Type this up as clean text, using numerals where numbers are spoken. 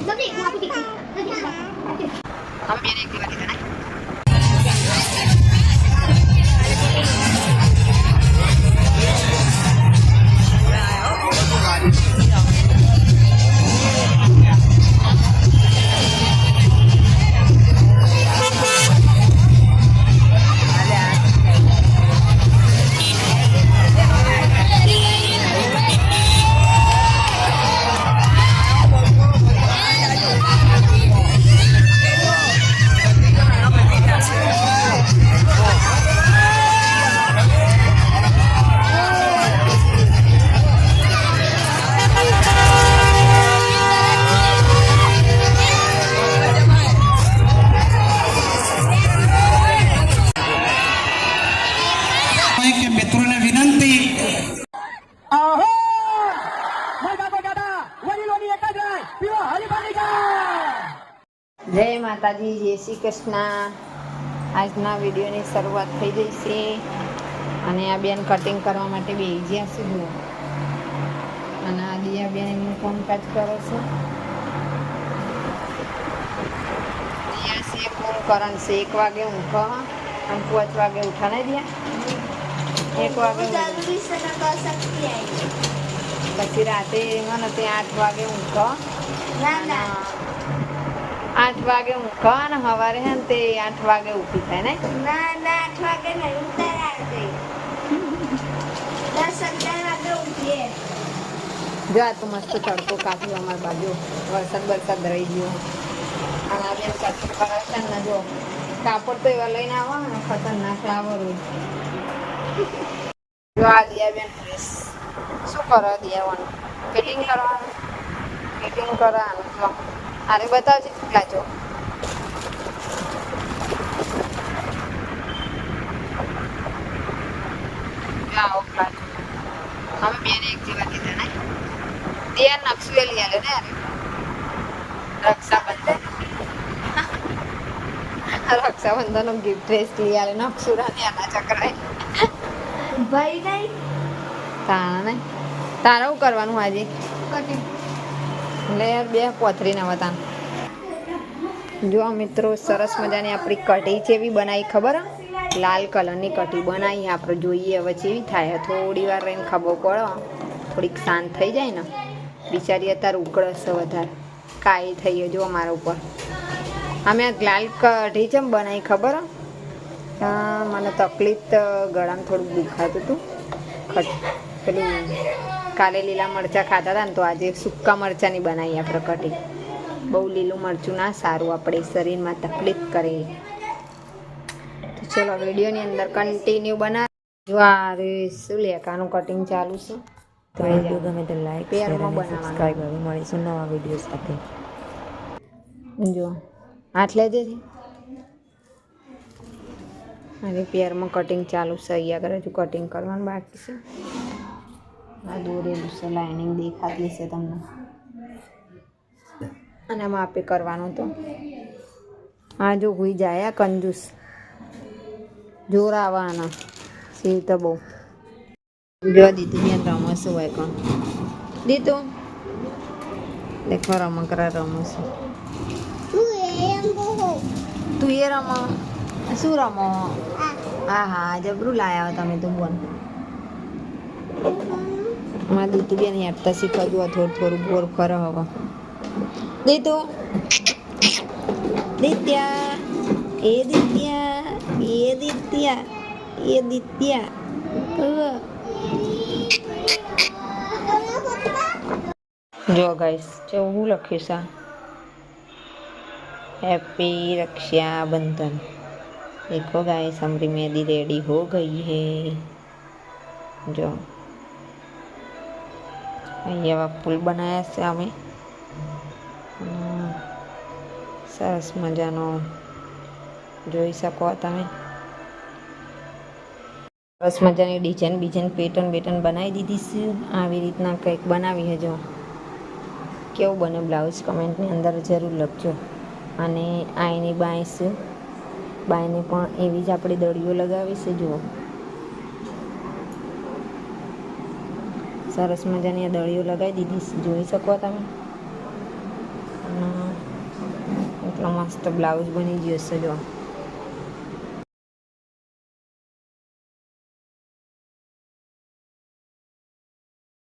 हम भी एक बार इधर जय माताजी, जय श्री कृष्ण। આજના વિડીયોની શરૂઆત થઈ ગઈ છે અને આ બેન કટિંગ કરવા માટે બેસી ગયા છે જુઓ અને આ દિયા બેન એમનું કામકાજ કરે છે દિયા છે ફોન કરણ છે 1 વાગે ઊંઘ અને 5 વાગે ઉઠા નહીં દિયા 1 વાગે જલ્દી સે ન કર सकती है પછી રાતે મને તે 8 વાગે ઊંઘ ના ના 8 વાગે ઊંઘ ને સવારે હે તે 8 વાગે ઉઠી થાય ને ના ના 8 વાગે નહીં ઉઠાય આવતે 10-11 વાગે ઉઠીએ જો આ તો મસ્ત તડકો કાઢ્યો અમાર બાજુ વરસાદ રહી ગયો અને આ બેન કટ કરાવતા ને જો કાપડ તો એવા લઈને આવો ને ખતરનાક લાવો રોજ જો આ દિયા બેન શું કરો દિયાવાનું ફિટિંગ કરવાનું જો આને બતાવજે લાજો જાઓ લાજો हम बेन एक जीवा की था दिया नक्शे लिया ले ने रक्षाबंधन नो गिफ्ट ड्रेस लिया ले नक्शुरा ने आना चक्राय भाई नहीं तारा नहीं तारा હું કરવાનું આજે કટિંગ લે બે કોથરી ના વતા જો મિત્રો સરસ મજાની આપણી કઢી કેવી બનાવી ખબર લાલ કલરની કઢી બનાવી આપણે જોઈએ હવે કેવી થાય થોડી વાર રહીને ખબર પડે થોડીક શાંત થઈ જાય ને બિચારી અત્યારે ઉકળશે વધારે કાઈ થઈ જો અમારા ઉપર અમે આ લાલ કઢી ચમ બનાવી ખબર મને તકલીફ ગળામાં થોડું દુખાતું હતું પેલું કાલે લીલા મરચાં ખાતા હતા ને તો આજે સૂકા મરચાંની બનાવી આપણે કઢી બહુ લીલું મરચું ના સારું આપણે શરીરમાં તકલીફ કરે તો ચલો વિડીયોની અંદર કન્ટિન્યુ બના જો આ રે શું લેકાનું કટિંગ ચાલુ છે તો વિડીયો ગમે તો લાઈક શેર અને સબસ્ક્રાઇબ હવે મળીશું નવા વિડીયો સાથે જો હાથ લેજે અને પેરમાં કટિંગ ચાલુ છે અહીંયા કરે જો કટિંગ કરવાનું બાકી છે આ દોરેલું છે લાઇનિંગ દેખાતી છે તમને અને માપે કરવાનું તો આ જો હોઈ જાય કંજૂસ જોર આવવાના સીવ તો બહુ જો દીધું મેં રમશું હોય કોણ દીધું દેખો રમકડા રમશું તું એ રમો શું રમો હા જબરું લાયા તમે તો બોલ મારા દીતું બેન હેઠતા શીખવા થોડું ગોર ફરે હવે દીતું દિત્યા એ દિત્યા જો ગાઈસ જો હું લખ્યું છે हैप्पी रक्षाबंधन देखो गाइस हमारी मेहंदी रेडी हो गई है जो ये फूल बनाया से हमें सरस मजानो જોઈ શકો તમે સરસ મજાની ડિઝાઇન પેટર્ન બનાવી દીધી છે આવી રીતના કંઈક બનાવી હજો કેવું બને બ્લાઉઝ કમેન્ટની અંદર જરૂર લખજો અને આઈની બાયને પણ એવી જ આપણે દળીઓ લગાવી છે જુઓ સરસ મજાની દળીઓ લગાવી દીધી છે જોઈ શકો તમે એટલો મસ્ત બ્લાઉઝ બની ગયો છે જો